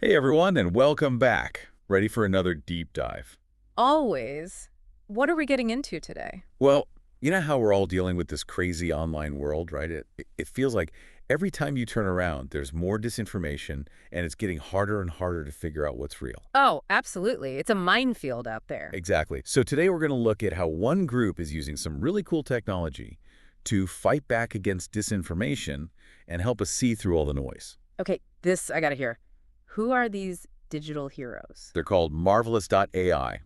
Hey everyone, and welcome back. Ready for another deep dive? Always. What are we getting into today? Well, you know how we're all dealing with this crazy online world, right? It feels like every time you turn around, there's more disinformation, and it's getting harder and harder to figure out what's real. Oh, absolutely. It's a minefield out there. Exactly. So today we're going to look at how one group is using some really cool technology to fight back against disinformation and help us see through all the noise. Okay, this I gotta hear. Who are these digital heroes? They're called Marvelous.ai,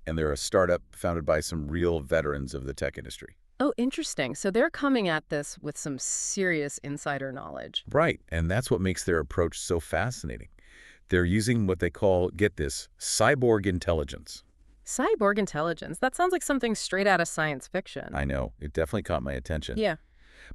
and they're a startup founded by some real veterans of the tech industry. Oh, interesting. So they're coming at this with some serious insider knowledge. Right, and that's what makes their approach so fascinating. They're using what they call, get this, cyborg intelligence. Cyborg intelligence. That sounds like something straight out of science fiction. I know, it definitely caught my attention. Yeah.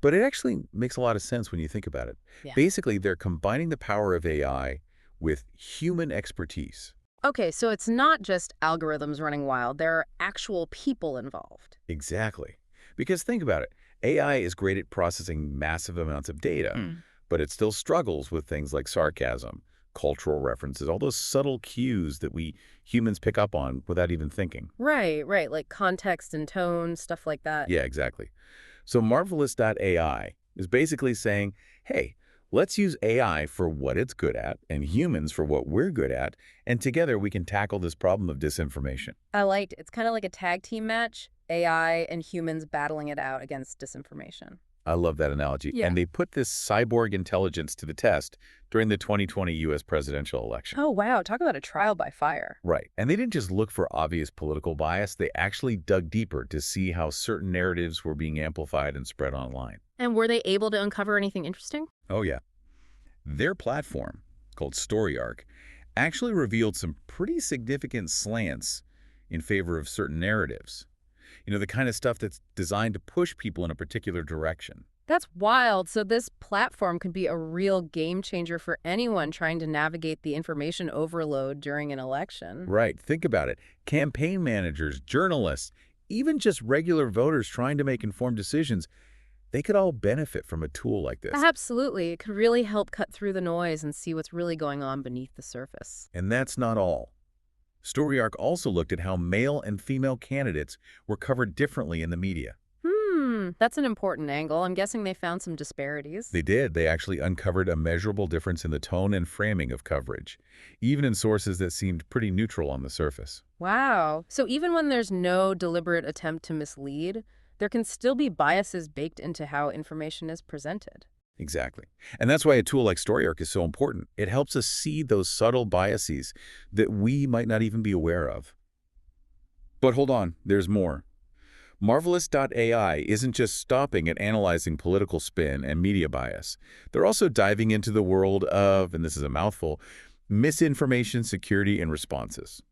But it actually makes a lot of sense when you think about it. Yeah. Basically, they're combining the power of AI with human expertise. Okay, so it's not just algorithms running wild. There are actual people involved. Exactly. Because think about it, AI is great at processing massive amounts of data, but it still struggles with things like sarcasm, cultural references, all those subtle cues that we humans pick up on without even thinking. Right. Like context and tone, stuff like that. Yeah, exactly. So Marvelous.ai is basically saying, hey, let's use AI for what it's good at and humans for what we're good at, and together we can tackle this problem of disinformation. I liked it's kind of like a tag team match, AI and humans battling it out against disinformation. I love that analogy. Yeah. And they put this cyborg intelligence to the test during the 2020 U.S. presidential election. Oh, wow. Talk about a trial by fire. Right. And they didn't just look for obvious political bias. They actually dug deeper to see how certain narratives were being amplified and spread online. And were they able to uncover anything interesting? Oh, yeah. Their platform, called StoryArc, actually revealed some pretty significant slants in favor of certain narratives. You know, the kind of stuff that's designed to push people in a particular direction. That's wild. So this platform could be a real game changer for anyone trying to navigate the information overload during an election. Right. Think about it. Campaign managers, journalists, even just regular voters trying to make informed decisions, they could all benefit from a tool like this. Absolutely. It could really help cut through the noise and see what's really going on beneath the surface. And that's not all. StoryArc also looked at how male and female candidates were covered differently in the media. That's an important angle. I'm guessing they found some disparities. They did. They actually uncovered a measurable difference in the tone and framing of coverage, even in sources that seemed pretty neutral on the surface. Wow. So even when there's no deliberate attempt to mislead, there can still be biases baked into how information is presented. Exactly. And that's why a tool like StoryArc is so important. It helps us see those subtle biases that we might not even be aware of. But hold on, there's more. Marvelous.ai isn't just stopping at analyzing political spin and media bias. They're also diving into the world of, and this is a mouthful, misinformation security and responses.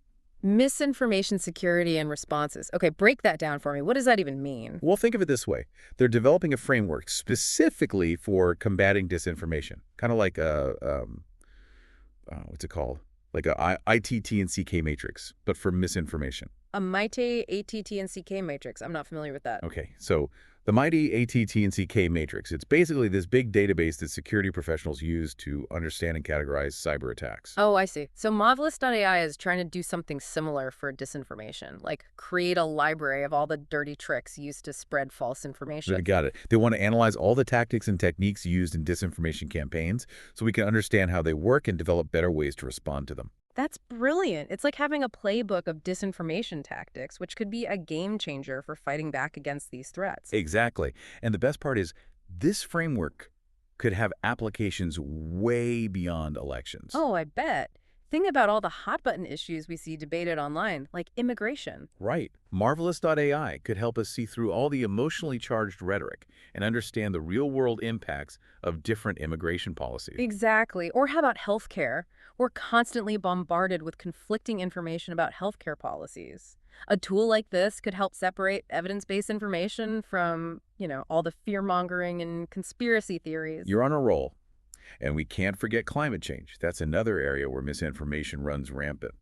Misinformation security and responses. Okay, break that down for me. What does that even mean? Well, think of it this way. They're developing a framework specifically for combating disinformation, kind of like what's it called? Like a ITT and CK matrix, but for misinformation. A mighty ATT and CK matrix. I'm not familiar with that. Okay, so the mighty ATT and CK matrix, it's basically this big database that security professionals use to understand and categorize cyber attacks. Oh, I see. So Marvelous.ai is trying to do something similar for disinformation, like create a library of all the dirty tricks used to spread false information. They got it. They want to analyze all the tactics and techniques used in disinformation campaigns so we can understand how they work and develop better ways to respond to them. That's brilliant. It's like having a playbook of disinformation tactics, which could be a game changer for fighting back against these threats. Exactly. And the best part is this framework could have applications way beyond elections. Oh, I bet. Think about all the hot-button issues we see debated online, like immigration. Right. Marvelous.ai could help us see through all the emotionally charged rhetoric and understand the real-world impacts of different immigration policies. Exactly. Or how about healthcare? We're constantly bombarded with conflicting information about healthcare policies. A tool like this could help separate evidence-based information from, all the fear-mongering and conspiracy theories. You're on a roll. And we can't forget climate change. That's another area where misinformation runs rampant.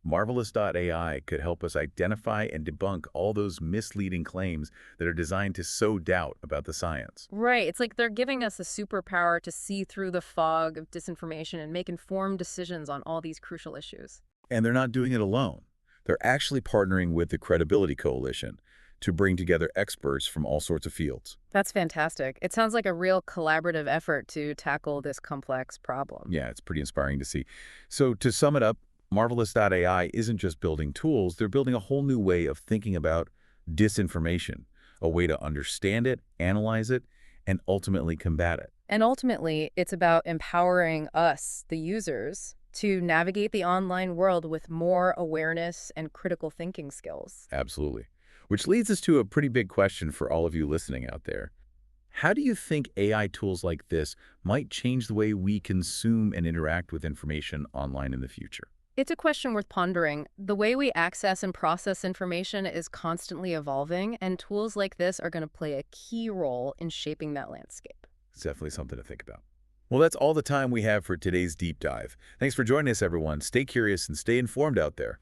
Marvelous.ai could help us identify and debunk all those misleading claims that are designed to sow doubt about the science. Right. It's like they're giving us a superpower to see through the fog of disinformation and make informed decisions on all these crucial issues. And they're not doing it alone. They're actually partnering with the Credibility Coalition to bring together experts from all sorts of fields. That's fantastic. It sounds like a real collaborative effort to tackle this complex problem. Yeah, it's pretty inspiring to see. So to sum it up, Marvelous.ai isn't just building tools, they're building a whole new way of thinking about disinformation, a way to understand it, analyze it, and ultimately combat it. And ultimately, it's about empowering us, the users, to navigate the online world with more awareness and critical thinking skills. Absolutely. Which leads us to a pretty big question for all of you listening out there. How do you think AI tools like this might change the way we consume and interact with information online in the future? It's a question worth pondering. The way we access and process information is constantly evolving, and tools like this are going to play a key role in shaping that landscape. It's definitely something to think about. Well, that's all the time we have for today's deep dive. Thanks for joining us, everyone. Stay curious and stay informed out there.